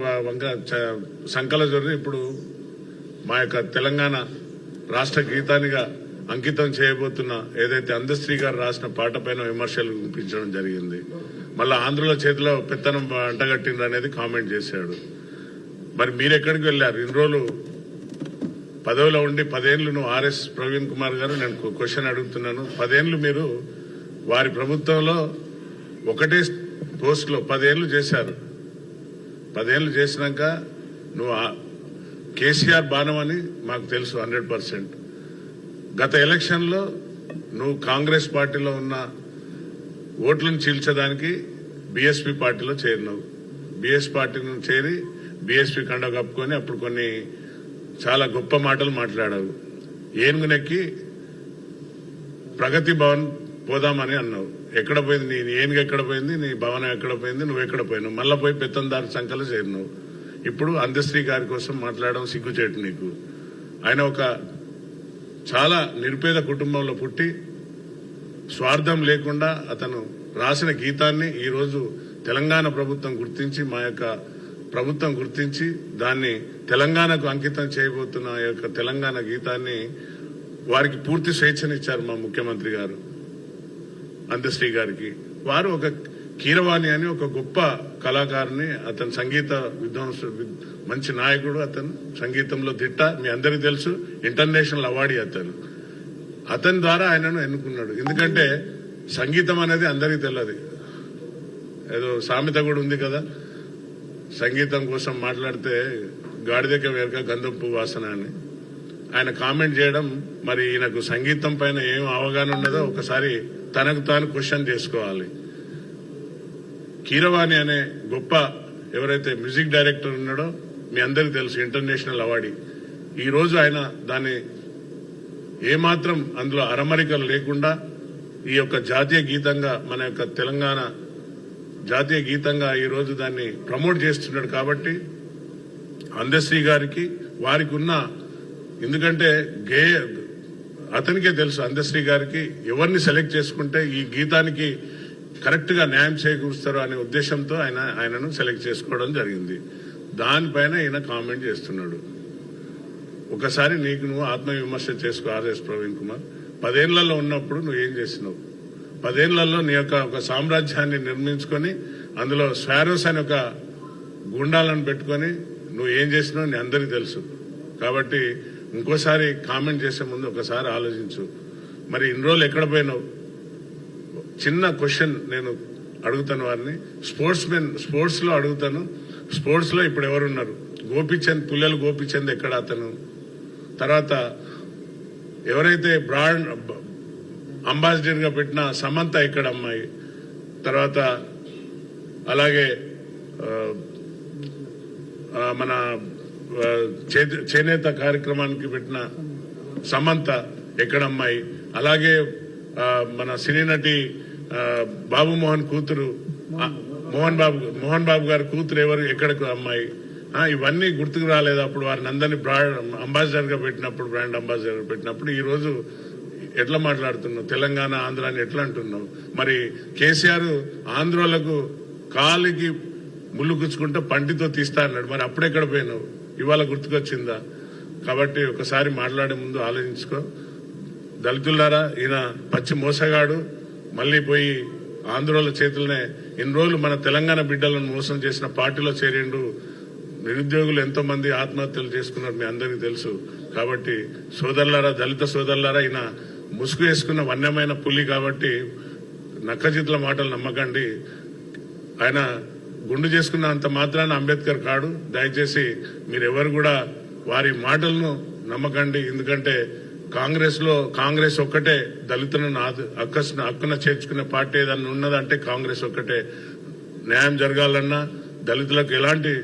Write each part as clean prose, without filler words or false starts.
వంక సంకల జొర్రి ఇప్పుడు మా యొక్క తెలంగాణ రాష్ట్ర గీతానిగా అంకితం చేయబోతున్న ఏదైతే అందశ్రీ గారు రాసిన పాట పైన విమర్శలు వినిపించడం జరిగింది. మళ్ళీ ఆంధ్రుల చేతిలో పెత్తనం అంటగట్టిండ్రు అనేది కామెంట్ చేశాడు. మరి మీరెక్కడికి వెళ్ళారు? ఇన్ని రోజులు పదవిలో ఉండి 10 ఏళ్లు నువ్వు ఆర్ఎస్ ప్రవీణ్ కుమార్ గారు, నేను క్వశ్చన్ అడుగుతున్నాను. 10 ఏళ్లు మీరు వారి ప్రభుత్వంలో ఒకటే పోస్టులో 10 ఏళ్లు చేశారు. 10 ఏళ్లు చేసినాక నువ్వు కేసీఆర్ బాణం అని మాకు తెలుసు 100%. గత ఎలక్షన్లో నువ్వు కాంగ్రెస్ పార్టీలో ఉన్న ఓట్లను చీల్చడానికి బీఎస్పీ పార్టీలో చేరినావు. బీఎస్ పార్టీలో చేరి బీఎస్పీ కండ కప్పుకొని అప్పుడు కొన్ని చాలా గొప్ప మాటలు మాట్లాడావు. ఏనుగునెక్కి ప్రగతి భవన్ పోదామని అన్నావు. ఎక్కడ పోయింది నీ ఏనుగు? ఎక్కడ పోయింది నీ భవనం? ఎక్కడ పోయింది? నువ్వు ఎక్కడ పోయినావు? మళ్ళా పోయి పెత్తందారు సంఖ్యలో చేరినావు. ఇప్పుడు అందశ్రీ గారి కోసం మాట్లాడడం సిగ్గుచేటు నీకు. ఆయన ఒక చాలా నిరుపేద కుటుంబంలో పుట్టి స్వార్థం లేకుండా అతను రాసిన గీతాన్ని ఈరోజు తెలంగాణ ప్రభుత్వం గుర్తించి, మా యొక్క ప్రభుత్వం గుర్తించి దాన్ని తెలంగాణకు అంకితం చేయబోతున్న ఆ యొక్క తెలంగాణ గీతాన్ని వారికి పూర్తి స్వేచ్ఛనిచ్చారు మా ముఖ్యమంత్రి గారు అందశ్రీ గారికి. వారు ఒక కీరవాణి అని ఒక గొప్ప కళాకారుని, అతను సంగీత విద్వాంసుడు, మంచి నాయకుడు, అతను సంగీతంలో దిట్ట, మీ అందరికీ తెలుసు, ఇంటర్నేషనల్ అవార్డీ అతని ద్వారా ఆయనను ఎన్నుకున్నాడు. ఎందుకంటే సంగీతం అనేది అందరికీ తెలియదు. ఏదో సామెత కూడా ఉంది కదా, సంగీతం కోసం మాట్లాడితే గాడిదక వేరక గంధపు వాసన అని. ఆయన కామెంట్ చేయడం, మరి ఈయనకు సంగీతం పైన ఏం అవగాహన ఉన్నదో ఒకసారి తనకు తాను క్వశ్చన్ చేసుకోవాలి. కీరవాణి అనే గొప్ప ఎవరైతే మ్యూజిక్ డైరెక్టర్ ఉన్నాడో మీ అందరికీ తెలుసు, ఇంటర్నేషనల్ అవార్డీ. ఈరోజు ఆయన దాన్ని ఏమాత్రం అందులో అరమరికలు లేకుండా ఈ యొక్క జాతీయ గీతంగా, మన యొక్క తెలంగాణ జాతీయ గీతంగా ఈరోజు దాన్ని ప్రమోట్ చేస్తున్నాడు. కాబట్టి అందశ్రీ గారికి వారికి ఉన్న, ఎందుకంటే అతనికే తెలుసు అందశ్రీ గారికి ఎవరిని సెలెక్ట్ చేసుకుంటే ఈ గీతానికి కరెక్ట్ గా న్యాయం చేకూరుస్తారు అనే ఉద్దేశంతో ఆయనను సెలెక్ట్ చేసుకోవడం జరిగింది. దానిపైన ఈయన కామెంట్ చేస్తున్నాడు. ఒకసారి నీకు నువ్వు ఆత్మవిమర్శ చేసుకో. ఆర్ఎస్ ప్రవీణ్ కుమార్ 10 ఏళ్లలో ఉన్నప్పుడు నువ్వు ఏం చేసినావు? 10 ఏళ్లలో నీ యొక్క ఒక సామ్రాజ్యాన్ని నిర్మించుకొని అందులో స్వారోస్ అని ఒక గుండాలను పెట్టుకొని నువ్వు ఏం చేసినావు నీ అందరికీ తెలుసు. కాబట్టి ఇంకోసారి కామెంట్ చేసే ముందు ఒకసారి ఆలోచించు. మరి ఇన్ని రోజులు ఎక్కడ పోయినావు? చిన్న క్వశ్చన్ నేను అడుగుతాను వారిని. స్పోర్ట్స్ లో అడుగుతాను. స్పోర్ట్స్ లో ఇప్పుడు ఎవరున్నారు? గోపిచంద్, పుల్లెల గోపిచంద్ ఎక్కడ అతను? తర్వాత ఎవరైతే బ్రాండ్ అంబాసిడర్ గా పెట్టిన సమంత ఎక్కడ అమ్మాయి? తర్వాత అలాగే మన చేనేత కార్యక్రమానికి పెట్టిన సమంత ఎక్కడ అమ్మాయి? అలాగే మన సినీ నటి బాబు మోహన్ కూతురు, మోహన్ బాబు గారి కూతురు ఎవరు, ఎక్కడకు అమ్మాయి? ఇవన్నీ గుర్తుకు రాలేదు అప్పుడు వారిని అందరినీ బ్రాండ్ అంబాసిడర్ గా పెట్టినప్పుడు, బ్రాండ్ అంబాసిడర్ గా పెట్టినప్పుడు. ఈ రోజు ఎట్లా మాట్లాడుతున్నావు? తెలంగాణ ఆంధ్ర అని ఎట్లా అంటున్నావు? మరి కేసీఆర్ ఆంధ్రోలకు కాలికి ముళ్ళు గుచ్చుకుంటే పంటితో తీస్తా అన్నాడు. మరి అప్పుడెక్కడ పోయినావు? ఇవాళ గుర్తుకొచ్చిందా? కాబట్టి ఒకసారి మాట్లాడే ముందు ఆలోచించుకో. దళితులారా, ఈయన పచ్చి మోసగాడు. మళ్లీ పోయి ఆంధ్రోల చేతులనే ఇన్ని రోజులు మన తెలంగాణ బిడ్డలను మోసం చేసిన పార్టీలో చేరిండు. నిరుద్యోగులు ఎంతో మంది ఆత్మహత్యలు చేసుకున్నారు, మీ అందరికీ తెలుసు. కాబట్టి సోదరులారా, దళిత సోదరులారా, ఈయన ముసుగు వేసుకున్న వన్యమైన పులి. కాబట్టి నక్కజిత్ల మాటలు నమ్మకండి. ఆయన గుండు చేసుకున్న అంత మాత్రాన అంబేద్కర్ కాడు. దయచేసి మీరెవరు కూడా వారి మాటలను నమ్మకండి. ఎందుకంటే కాంగ్రెస్ ఒక్కటే దళితులను హక్కున చేర్చుకునే పార్టీ ఏదన్నా ఉన్నదంటే కాంగ్రెస్ ఒక్కటే. న్యాయం జరగాలన్నా, దళితులకు ఎలాంటి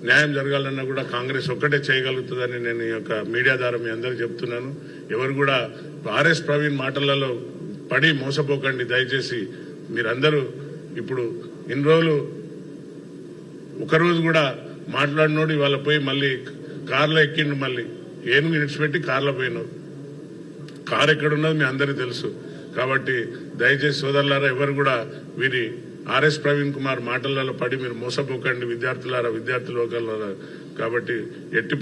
న్యాయం జరగాలన్నా కూడా కాంగ్రెస్ ఒక్కటే చేయగలుగుతుందని నేను ఈ యొక్క మీడియా ద్వారా మీ అందరికీ చెప్తున్నాను. ఎవరు కూడా ఆర్ఎస్ ప్రవీణ్ మాటలలో పడి మోసపోకండి దయచేసి. మీరందరూ ఇప్పుడు ఇన్ని రోజులు ఒకరోజు కూడా మాట్లాడినోడు ఇవాళ పోయి మళ్ళీ కార్లో ఎక్కిండు. మళ్ళీ ఏనుగు విడిచిపెట్టి కార్లో పోయినావు. కారు ఎక్కడున్నది మీ అందరికీ తెలుసు. కాబట్టి దయచేసి సోదరులారా, ఎవరు కూడా వీరి ఆర్ఎస్ ప్రవీణ్ కుమార్ మాటలలో పడి మీరు మోసపోకండి విద్యార్థులారా, విద్యార్థి లోకాలారా. కాబట్టి ఎట్టి